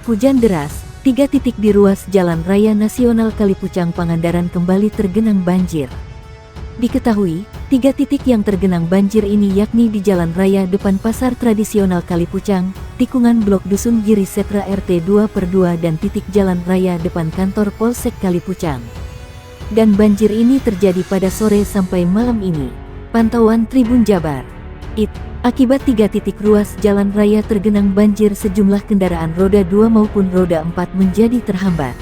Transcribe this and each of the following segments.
Hujan deras, 3 titik di ruas Jalan Raya Nasional Kalipucang Pangandaran kembali tergenang banjir. Diketahui, 3 titik yang tergenang banjir ini yakni di Jalan Raya depan Pasar Tradisional Kalipucang, tikungan Blok Dusun Giri Setra RT 2/2 dan titik Jalan Raya depan kantor Polsek Kalipucang. Dan banjir ini terjadi pada sore sampai malam ini. Pantauan Tribun Jabar. Akibat 3 titik ruas jalan raya tergenang banjir, sejumlah kendaraan roda 2 maupun roda 4 menjadi terhambat.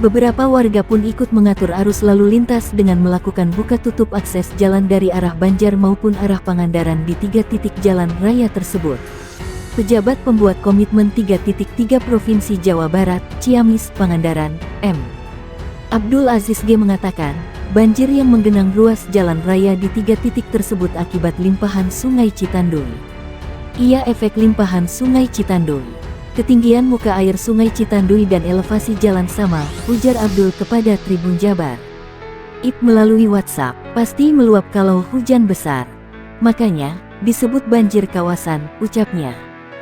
Beberapa warga pun ikut mengatur arus lalu lintas dengan melakukan buka tutup akses jalan dari arah Banjar maupun arah Pangandaran di 3 titik jalan raya tersebut. Pejabat pembuat komitmen 3.3 Provinsi Jawa Barat, Ciamis, Pangandaran, M. Abdul Aziz G mengatakan, banjir yang menggenang ruas jalan raya di 3 titik tersebut akibat limpahan Sungai Citanduy. Ia efek limpahan Sungai Citanduy. Ketinggian muka air Sungai Citanduy dan elevasi jalan sama, ujar Abdul kepada Tribun Jabar. Melalui WhatsApp, pasti meluap kalau hujan besar. Makanya, disebut banjir kawasan, ucapnya.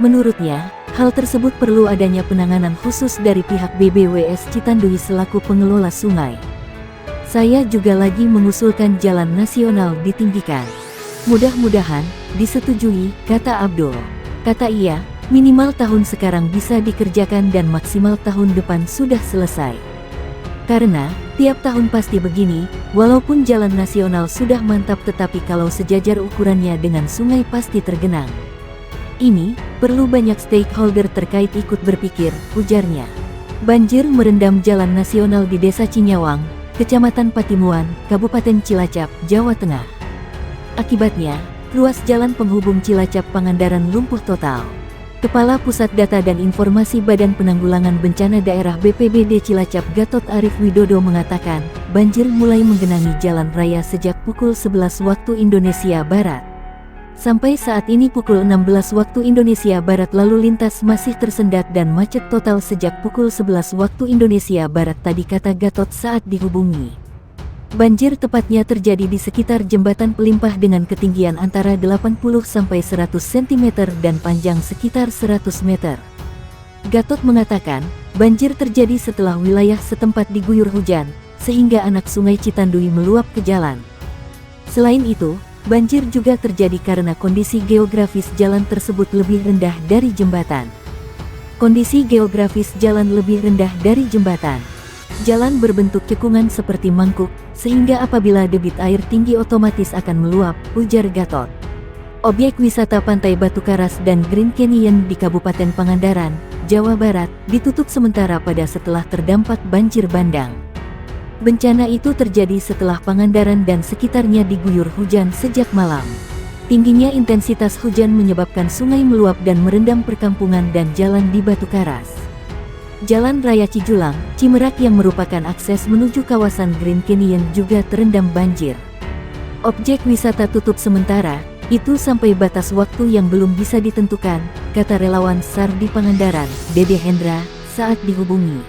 Menurutnya, hal tersebut perlu adanya penanganan khusus dari pihak BBWS Citanduy selaku pengelola sungai. Saya juga lagi mengusulkan jalan nasional ditinggikan. Mudah-mudahan disetujui, kata Abdul. Kata ia, minimal tahun sekarang bisa dikerjakan dan maksimal tahun depan sudah selesai. Karena tiap tahun pasti begini, walaupun jalan nasional sudah mantap tetapi kalau sejajar ukurannya dengan sungai pasti tergenang. Ini perlu banyak stakeholder terkait ikut berpikir, ujarnya. Banjir merendam jalan nasional di Desa Cinyawang, Kecamatan Patimuan, Kabupaten Cilacap, Jawa Tengah. Akibatnya, ruas jalan penghubung Cilacap Pangandaran lumpuh total. Kepala Pusat Data dan Informasi Badan Penanggulangan Bencana Daerah BPBD Cilacap Gatot Arif Widodo mengatakan, banjir mulai menggenangi jalan raya sejak pukul 11 waktu Indonesia Barat. Sampai saat ini pukul 16 waktu Indonesia Barat lalu lintas masih tersendat dan macet total sejak pukul 11 waktu Indonesia Barat tadi, kata Gatot saat dihubungi. Banjir tepatnya terjadi di sekitar jembatan Pelimpah dengan ketinggian antara 80-100 cm dan panjang sekitar 100 meter. Gatot mengatakan, banjir terjadi setelah wilayah setempat diguyur hujan, sehingga anak Sungai Citanduy meluap ke jalan. Selain itu, banjir juga terjadi karena kondisi geografis jalan tersebut lebih rendah dari jembatan. Kondisi geografis jalan lebih rendah dari jembatan. Jalan berbentuk cekungan seperti mangkuk, sehingga apabila debit air tinggi otomatis akan meluap, ujar Gatot. Objek wisata Pantai Batu Karas dan Green Canyon di Kabupaten Pangandaran, Jawa Barat, ditutup sementara setelah terdampak banjir bandang. Bencana itu terjadi setelah Pangandaran dan sekitarnya diguyur hujan sejak malam. Tingginya intensitas hujan menyebabkan sungai meluap dan merendam perkampungan dan jalan di Batu Karas. Jalan Raya Cijulang, Cimerak yang merupakan akses menuju kawasan Green Canyon juga terendam banjir. Objek wisata tutup sementara, itu sampai batas waktu yang belum bisa ditentukan, kata relawan SAR di Pangandaran, Dede Hendra, saat dihubungi.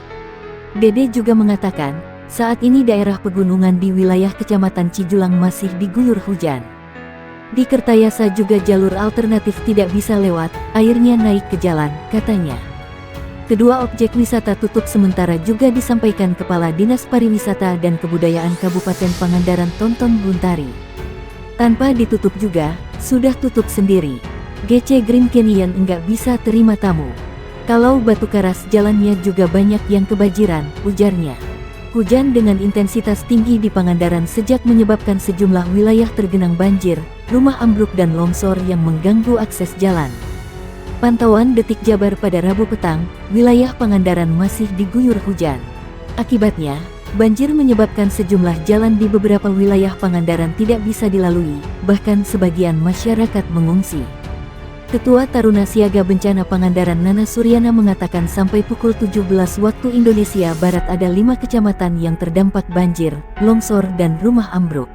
Dede juga mengatakan, saat ini daerah pegunungan di wilayah Kecamatan Cijulang masih diguyur hujan. Di Kertayasa juga jalur alternatif tidak bisa lewat, airnya naik ke jalan, katanya. Kedua objek wisata tutup sementara juga disampaikan Kepala Dinas Pariwisata dan Kebudayaan Kabupaten Pangandaran Tonton Buntari. Tanpa ditutup juga, sudah tutup sendiri. GC Green Canyon enggak bisa terima tamu. Kalau Batu Karas jalannya juga banyak yang kebanjiran, ujarnya. Hujan dengan intensitas tinggi di Pangandaran sejak menyebabkan sejumlah wilayah tergenang banjir, rumah ambruk dan longsor yang mengganggu akses jalan. Pantauan Detik Jabar pada Rabu petang, wilayah Pangandaran masih diguyur hujan. Akibatnya, banjir menyebabkan sejumlah jalan di beberapa wilayah Pangandaran tidak bisa dilalui, bahkan sebagian masyarakat mengungsi. Ketua Taruna Siaga Bencana Pangandaran Nana Suryana mengatakan sampai pukul 17 waktu Indonesia Barat ada 5 kecamatan yang terdampak banjir, longsor dan rumah ambruk.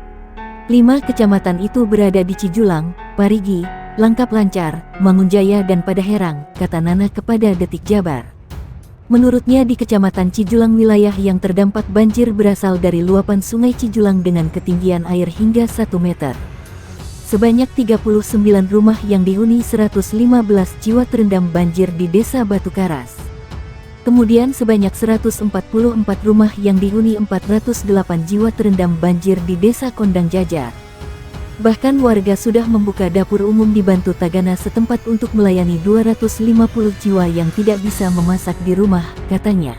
5 kecamatan itu berada di Cijulang, Parigi, Langkap Lancar, Mangunjaya dan Padaherang, kata Nana kepada Detik Jabar. Menurutnya di Kecamatan Cijulang wilayah yang terdampak banjir berasal dari luapan Sungai Cijulang dengan ketinggian air hingga 1 meter. Sebanyak 39 rumah yang dihuni 115 jiwa terendam banjir di Desa Batu Karas. Kemudian sebanyak 144 rumah yang dihuni 408 jiwa terendam banjir di Desa Kondang Jajar. Bahkan warga sudah membuka dapur umum dibantu Tagana setempat untuk melayani 250 jiwa yang tidak bisa memasak di rumah, katanya.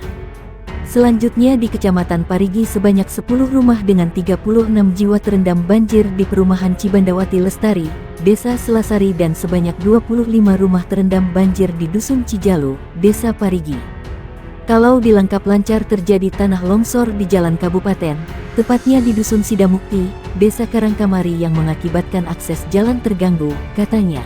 Selanjutnya di Kecamatan Parigi sebanyak 10 rumah dengan 36 jiwa terendam banjir di Perumahan Cibandawati Lestari, Desa Selasari dan sebanyak 25 rumah terendam banjir di Dusun Cijalu, Desa Parigi. Kalau dilengkap lancar terjadi tanah longsor di jalan kabupaten, tepatnya di Dusun Sidamukti, Desa Karangkamari yang mengakibatkan akses jalan terganggu, katanya.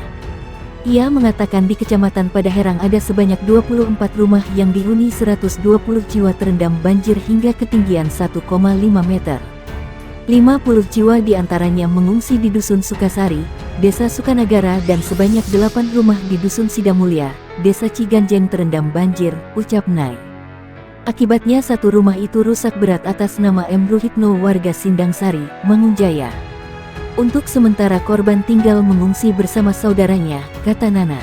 Ia mengatakan di Kecamatan Padaherang ada sebanyak 24 rumah yang dihuni 120 jiwa terendam banjir hingga ketinggian 1,5 meter. 50 jiwa diantaranya mengungsi di Dusun Sukasari, Desa Sukanagara dan sebanyak 8 rumah di Dusun Sidamulya, Desa Ciganjeng terendam banjir, ucap Nai. Akibatnya satu rumah itu rusak berat atas nama M. Ruhitno warga Sindangsari, Mangunjaya. Untuk sementara korban tinggal mengungsi bersama saudaranya, kata Nana.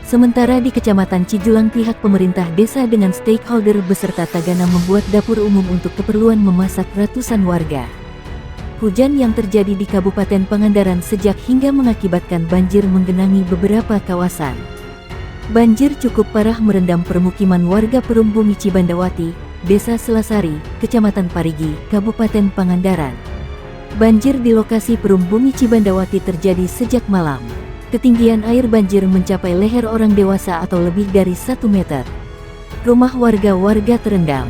Sementara di Kecamatan Cijulang pihak pemerintah desa dengan stakeholder beserta Tagana membuat dapur umum untuk keperluan memasak ratusan warga. Hujan yang terjadi di Kabupaten Pangandaran sejak hingga mengakibatkan banjir menggenangi beberapa kawasan. Banjir cukup parah merendam permukiman warga Perumbumi Cibandawati, Desa Selasari, Kecamatan Parigi, Kabupaten Pangandaran. Banjir di lokasi Perumbumi Cibandawati terjadi sejak malam. Ketinggian air banjir mencapai leher orang dewasa atau lebih dari 1 meter. Rumah warga terendam.